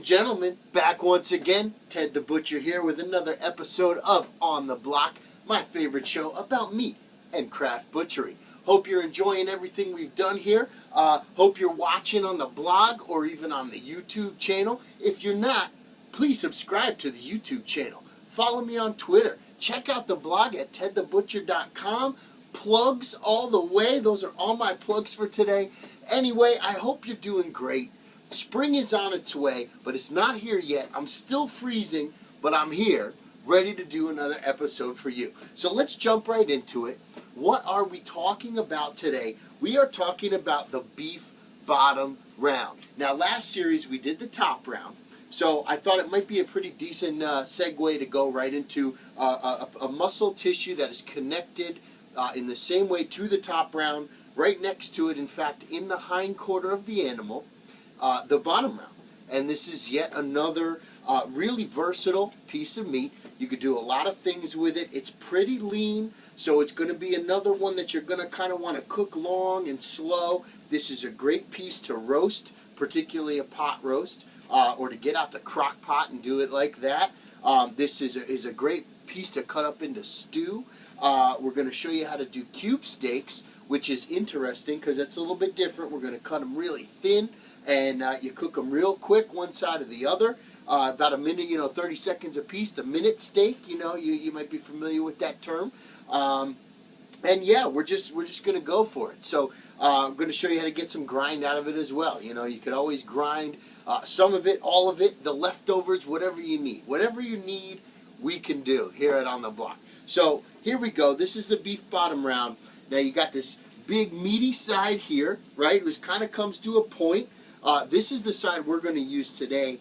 and gentlemen, back once again. Ted the Butcher here with another episode of On the Block, my favorite show about meat and craft butchery. Hope you're enjoying everything we've done here. Hope you're watching on the blog or even on the YouTube channel. If you're not, please subscribe to the YouTube channel. Follow me on Twitter. Check out the blog at tedthebutcher.com. Plugs all the way. Those are all my plugs for today. Anyway, I hope you're doing great. Spring is on its way, but it's not here yet. I'm still freezing, but I'm here, ready to do another episode for you. So let's jump right into it. What are we talking about today? We are talking about the beef bottom round. Now, last series we did the top round, so I thought it might be a pretty decent segue to go right into a muscle tissue that is connected in the same way to the top round, right next to it, in fact, in the hind quarter of the animal. The bottom round. And this is yet another really versatile piece of meat. You could do a lot of things with it. It's pretty lean, so it's going to be another one that you're going to kind of want to cook long and slow. This is a great piece to roast, particularly a pot roast, or to get out the crock pot and do it like that. This is a great piece to cut up into stew. We're going to show you how to do cube steaks, which is interesting because it's a little bit different. We're going to cut them really thin, and you cook them real quick, one side or the other. About a minute, 30 seconds a piece. The minute steak, you might be familiar with that term. And yeah, we're just going to go for it. So I'm going to show you how to get some grind out of it as well. You could always grind some of it, all of it, the leftovers, whatever you need. Whatever you need, we can do here at On the Block. So here we go. This is the beef bottom round. Now you got this big meaty side here, right? Which kind of comes to a point. This is the side we're going to use today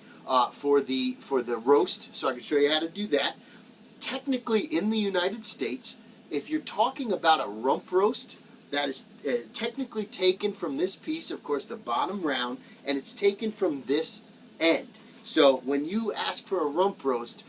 for the roast, so I can show you how to do that. Technically, in the United States, if you're talking about a rump roast, that is technically taken from this piece, of course, the bottom round, and it's taken from this end. So when you ask for a rump roast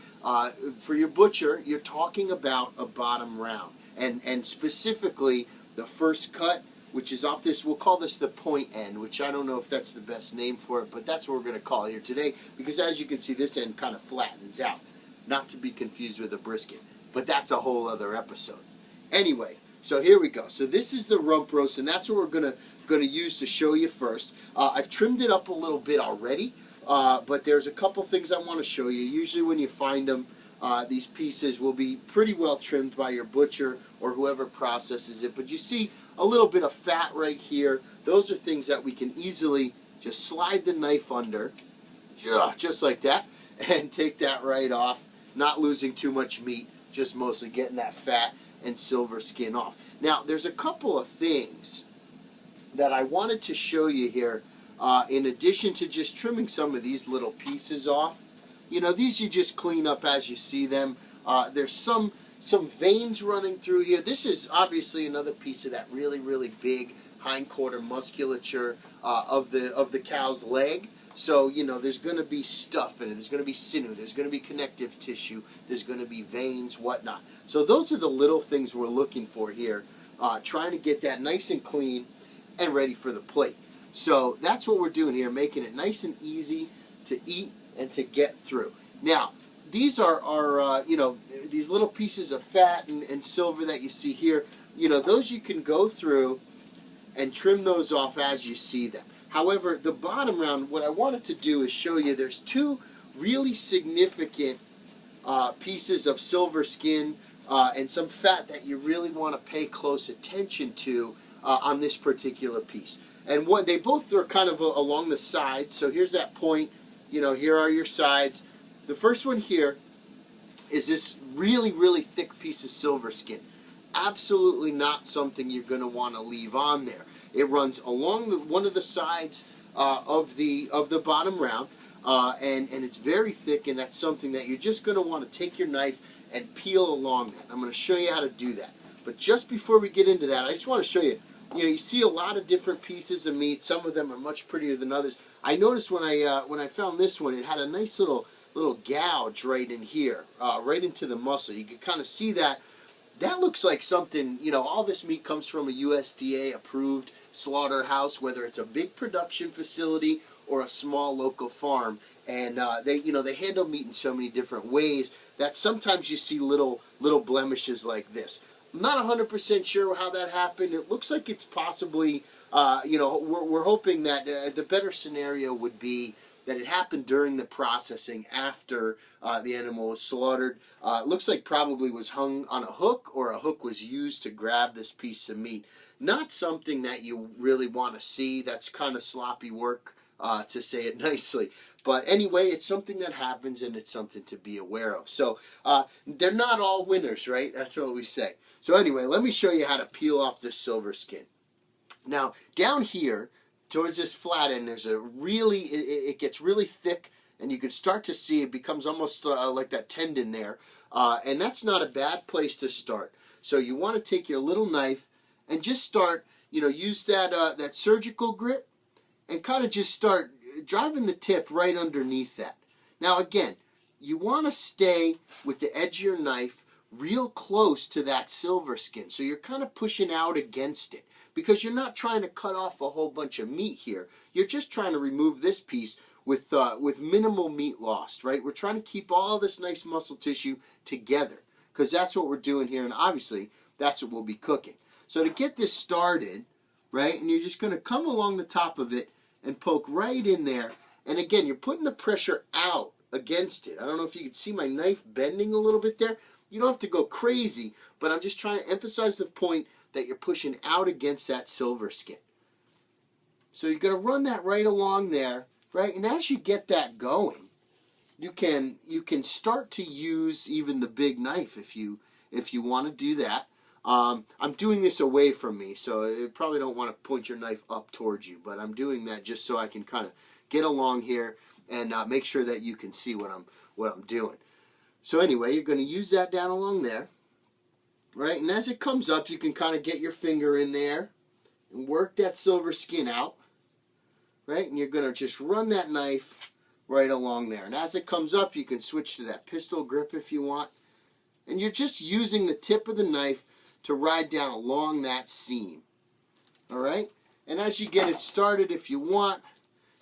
for your butcher, you're talking about a bottom round, and specifically the first cut, which is off this, we'll call this the point end, which I don't know if that's the best name for it, but that's what we're going to call it here today, because as you can see, this end kind of flattens out, not to be confused with a brisket, but that's a whole other episode. Anyway, so here we go. So this is the rump roast, and that's what we're going to use to show you first. I've trimmed it up a little bit already, but there's a couple things I want to show you. Usually when you find them, these pieces will be pretty well trimmed by your butcher or whoever processes it. But you see a little bit of fat right here. Those are things that we can easily just slide the knife under, just like that, and take that right off, not losing too much meat, just mostly getting that fat and silver skin off. Now, there's a couple of things that I wanted to show you here, in addition to just trimming some of these little pieces off. These you just clean up as you see them. There's some veins running through here. This is obviously another piece of that really, really big hindquarter musculature of the cow's leg. So, there's going to be stuff in it. There's going to be sinew. There's going to be connective tissue. There's going to be veins, whatnot. So those are the little things we're looking for here, trying to get that nice and clean and ready for the plate. So that's what we're doing here, making it nice and easy to eat and to get through. Now, these are these little pieces of fat and silver that you see here. Those you can go through and trim those off as you see them. However, the bottom round, what I wanted to do is show you there's two really significant pieces of silver skin and some fat that you really want to pay close attention to on this particular piece. And they both are kind of along the sides. So here's that point. Here are your sides. The first one here is this really, really thick piece of silver skin. Absolutely not something you're going to want to leave on there. It runs along one of the sides of the bottom round, and it's very thick, and that's something that you're just going to want to take your knife and peel along that. I'm going to show you how to do that. But just before we get into that, I just want to show you, you see a lot of different pieces of meat. Some of them are much prettier than others. I noticed when I found this one, it had a nice little gouge right in here, right into the muscle. You can kind of see that. That looks like something, all this meat comes from a USDA approved slaughterhouse, whether it's a big production facility or a small local farm, and they handle meat in so many different ways that sometimes you see little blemishes like this. I'm not 100% sure how that happened. It looks like it's possibly, we're hoping that the better scenario would be that it happened during the processing after the animal was slaughtered. It looks like probably was hung on a hook, or a hook was used to grab this piece of meat. Not something that you really want to see. That's kind of sloppy work, to say it nicely. But anyway, it's something that happens, and it's something to be aware of. So they're not all winners, right? That's what we say. So anyway, let me show you how to peel off this silver skin. Now, down here, towards this flat end, there's a really, it gets really thick, and you can start to see it becomes almost like that tendon there. And that's not a bad place to start. So you want to take your little knife and just start, use that surgical grip, and kind of just start driving the tip right underneath that. Now again, you want to stay with the edge of your knife real close to that silver skin. So you're kind of pushing out against it, because you're not trying to cut off a whole bunch of meat here. You're just trying to remove this piece with minimal meat lost, right? We're trying to keep all this nice muscle tissue together, because that's what we're doing here, and obviously that's what we'll be cooking. So to get this started, right, and you're just going to come along the top of it and poke right in there. And again, you're putting the pressure out against it. I don't know if you can see my knife bending a little bit there. You don't have to go crazy, but I'm just trying to emphasize the point that you're pushing out against that silver skin. So you're going to run that right along there, right? And as you get that going, you can start to use even the big knife if you want to do that. I'm doing this away from me, so you probably don't want to point your knife up towards you, but I'm doing that just so I can kind of get along here and make sure that you can see what I'm doing. So anyway, you're going to use that down along there, right? And as it comes up, you can kind of get your finger in there and work that silver skin out, right? And you're going to just run that knife right along there. And as it comes up, you can switch to that pistol grip if you want. And you're just using the tip of the knife to ride down along that seam. All right? And as you get it started, if you want,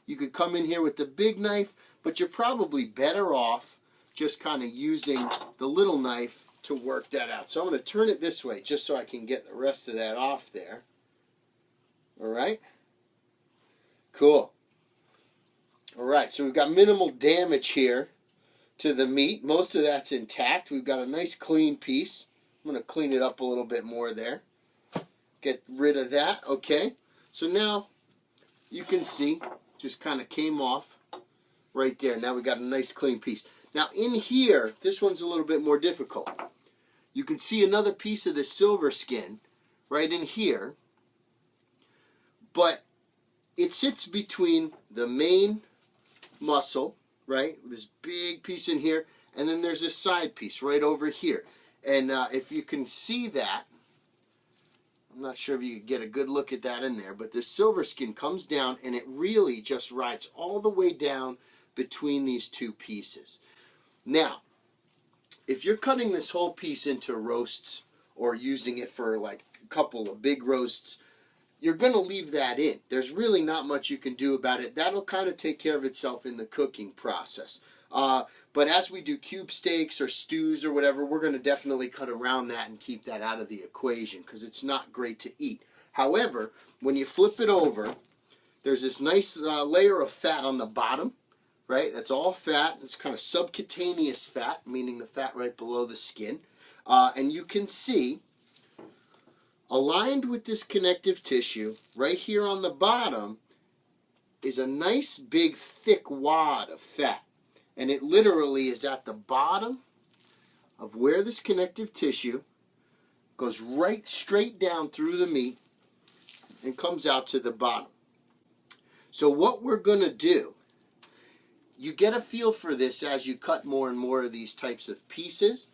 you could come in here with the big knife, but you're probably better off just kind of using the little knife to work that out. So I'm going to turn it this way just so I can get the rest of that off there. All right? Cool. All right, so we've got minimal damage here to the meat. Most of that's intact. We've got a nice clean piece. I'm going to clean it up a little bit more there. Get rid of that. Okay. So now you can see just kind of came off right there. Now we got a nice clean piece. Now in here, this one's a little bit more difficult. You can see another piece of the silver skin right in here. But it sits between the main muscle, right? This big piece in here. And then there's this side piece right over here. And if you can see that, I'm not sure if you can get a good look at that in there, but this silver skin comes down and it really just rides all the way down between these two pieces. Now, if you're cutting this whole piece into roasts or using it for like a couple of big roasts, you're going to leave that in. There's really not much you can do about it. That'll kind of take care of itself in the cooking process. But as we do cube steaks or stews or whatever, we're going to definitely cut around that and keep that out of the equation because it's not great to eat. However, when you flip it over, there's this nice layer of fat on the bottom, right? That's all fat. It's kind of subcutaneous fat, meaning the fat right below the skin. And you can see, aligned with this connective tissue, right here on the bottom, is a nice big thick wad of fat. And it literally is at the bottom of where this connective tissue goes right straight down through the meat and comes out to the bottom. So what we're going to do, you get a feel for this as you cut more and more of these types of pieces.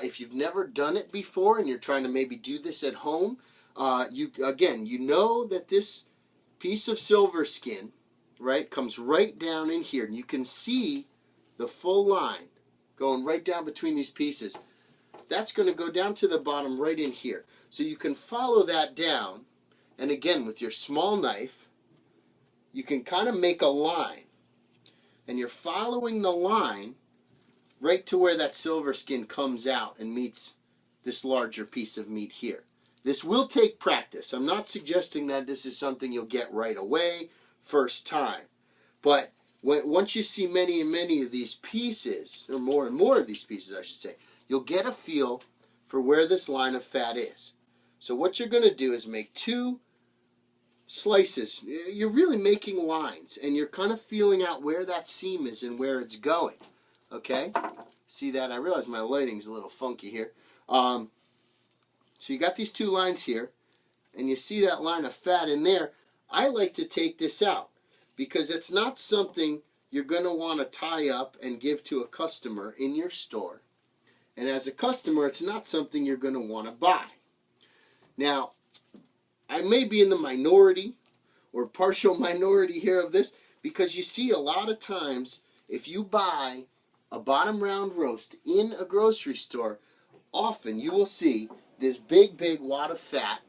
If you've never done it before and you're trying to maybe do this at home, you know that this piece of silver skin, right, comes right down in here. And you can see the full line going right down between these pieces. That's going to go down to the bottom right in here. So you can follow that down. And again, with your small knife, you can kind of make a line. And you're following the line right to where that silver skin comes out and meets this larger piece of meat here. This will take practice. I'm not suggesting that this is something you'll get right away, first time. But once you see many and many of these pieces, or more and more of these pieces, I should say, you'll get a feel for where this line of fat is. So what you're going to do is make 2 slices. You're really making lines, and you're kind of feeling out where that seam is and where it's going. Okay? See that? I realize my lighting's a little funky here. So you got these 2 lines here, and you see that line of fat in there. I like to take this out because it's not something you're going to want to tie up and give to a customer in your store. And as a customer, it's not something you're going to want to buy. Now, I may be in the minority or partial minority here of this, because you see a lot of times if you buy a bottom round roast in a grocery store, often you will see this big wad of fat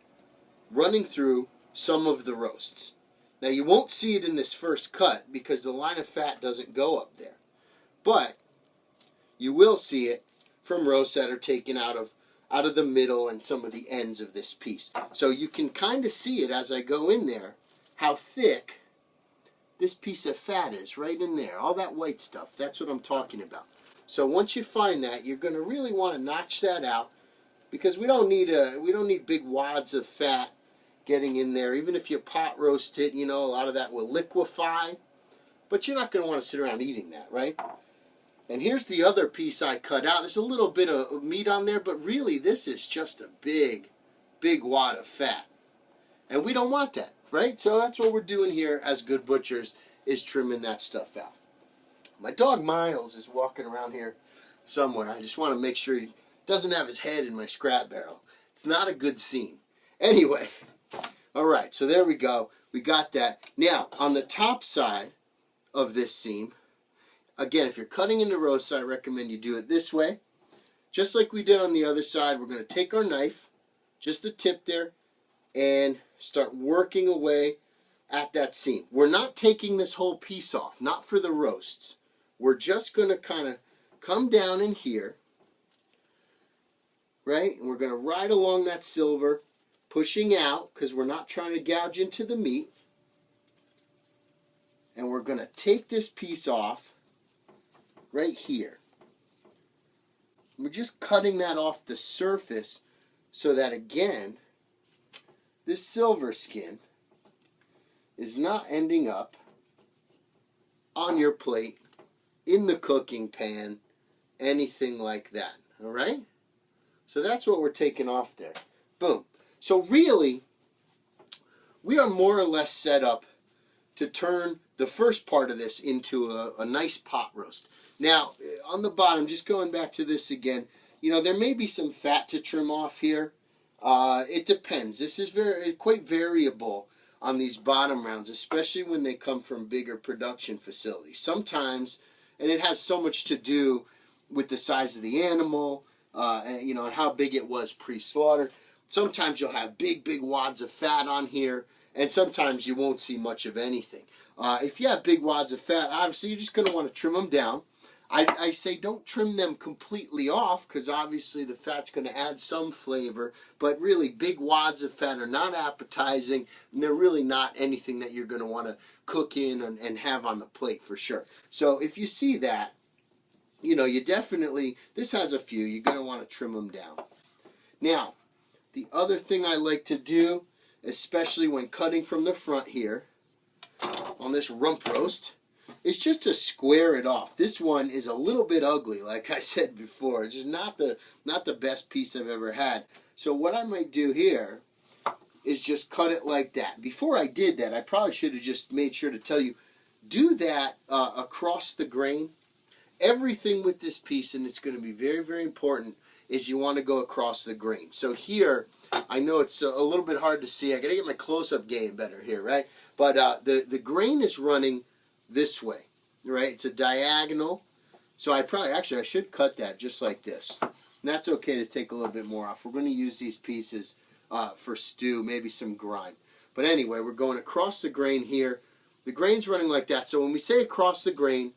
running through some of the roasts. Now you won't see it in this first cut because the line of fat doesn't go up there. But you will see it from roasts that are taken out of the middle and some of the ends of this piece. So you can kind of see it as I go in there, how thick this piece of fat is right in there. All that white stuff, that's what I'm talking about. So once you find that, you're going to really want to notch that out, because we don't need big wads of fat getting in there. Even if you pot roast it, you know, a lot of that will liquefy, but you're not going to want to sit around eating that, right? And here's the other piece I cut out. There's a little bit of meat on there, but really this is just a big wad of fat. And we don't want that, right? So that's what we're doing here as good butchers, is trimming that stuff out. My dog Miles is walking around here somewhere. I just want to make sure he doesn't have his head in my scrap barrel. It's not a good scene. Anyway, all right, so there we go. We got that. Now, on the top side of this seam, again, if you're cutting into roast, I recommend you do it this way. Just like we did on the other side, we're going to take our knife, just the tip there, and start working away at that seam. We're not taking this whole piece off, not for the roasts. We're just going to kind of come down in here, right? And we're going to ride along that silver, pushing out, because we're not trying to gouge into the meat. And we're going to take this piece off right here. We're just cutting that off the surface so that, again, this silver skin is not ending up on your plate, in the cooking pan, anything like that. All right? So that's what we're taking off there. Boom. So really, we are more or less set up to turn the first part of this into a nice pot roast. Now, on the bottom, just going back to this again, you know, there may be some fat to trim off here. It depends. This is quite variable on these bottom rounds, especially when they come from bigger production facilities. Sometimes, and it has so much to do with the size of the animal, and, you know, and how big it was pre-slaughter. Sometimes you'll have big wads of fat on here, and sometimes you won't see much of anything. If you have big wads of fat, obviously you're just going to want to trim them down. I say don't trim them completely off, because obviously the fat's going to add some flavor, but really big wads of fat are not appetizing, and they're really not anything that you're going to want to cook in and have on the plate for sure. So if you see that, you know, you definitely, this has a few, you're going to want to trim them down. Now, the other thing I like to do, especially when cutting from the front here, on this rump roast, is just to square it off. This one is a little bit ugly, like I said before. It's just not the best piece I've ever had. So what I might do here is just cut it like that. Before I did that, I probably should have just made sure to tell you, do that across the grain. Everything with this piece, and it's going to be very important, is you want to go across the grain. So here, I know it's a little bit hard to see. I got to get my close-up game better here, right? But the grain is running this way, right? It's a diagonal. So I should cut that just like this. And that's okay to take a little bit more off. We're going to use these pieces for stew, maybe some grime. But anyway, we're going across the grain here. The grain's running like that. So when we say across the grain,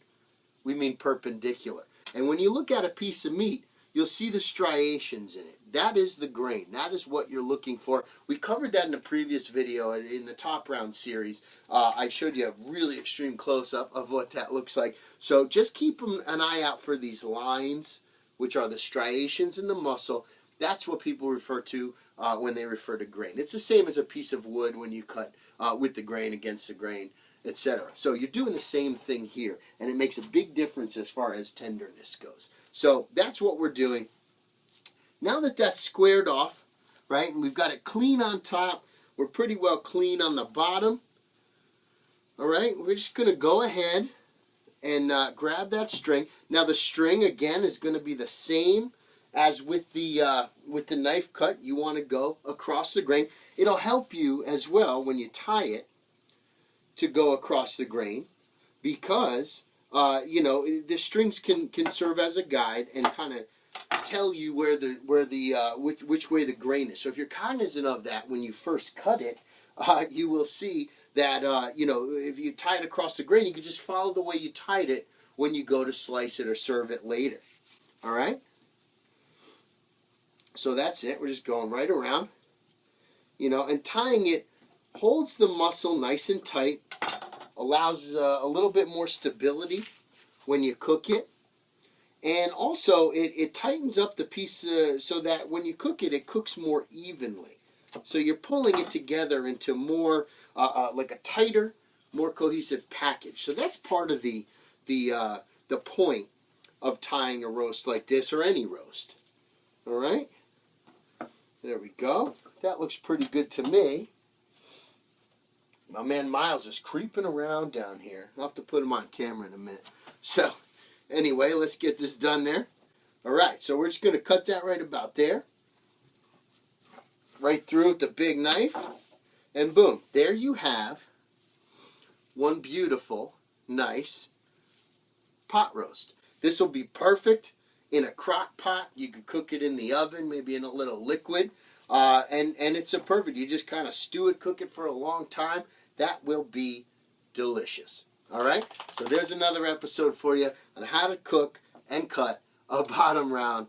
we mean perpendicular. And when you look at a piece of meat, you'll see the striations in it. That is the grain. That is what you're looking for. We covered that in a previous video in the Top Round series. I showed you a really extreme close-up of what that looks like. So just keep an eye out for these lines, which are the striations in the muscle. That's what people refer to when they refer to grain. It's the same as a piece of wood when you cut with the grain against the grain, etc. So you're doing the same thing here, and it makes a big difference as far as tenderness goes. So that's what we're doing. Now that that's squared off, right, and we've got it clean on top, we're pretty well clean on the bottom. All right, we're just going to go ahead and grab that string. Now the string, again, is going to be the same as with the knife cut. You want to go across the grain. It'll help you as well when you tie it to go across the grain, because the strings can serve as a guide and kind of tell you which way the grain is. So if you're cognizant of that when you first cut it, you will see that if you tie it across the grain, you can just follow the way you tied it when you go to slice it or serve it later. All right. So that's it. We're just going right around, and tying it holds the muscle nice and tight, allows a little bit more stability when you cook it. And also, it tightens up the piece so that when you cook it, it cooks more evenly. So you're pulling it together into more, like a tighter, more cohesive package. So that's part of the point of tying a roast like this, or any roast. All right? There we go. That looks pretty good to me. My man Miles is creeping around down here. I'll have to put him on camera in a minute. So, anyway, let's get this done there. All right, so we're just going to cut that right about there. Right through with the big knife. And boom, there you have one beautiful, nice pot roast. This will be perfect in a crock pot. You could cook it in the oven, maybe in a little liquid. And it's a perfect. You just kind of stew it, cook it for a long time. That will be delicious. All right? So there's another episode for you on how to cook and cut a bottom round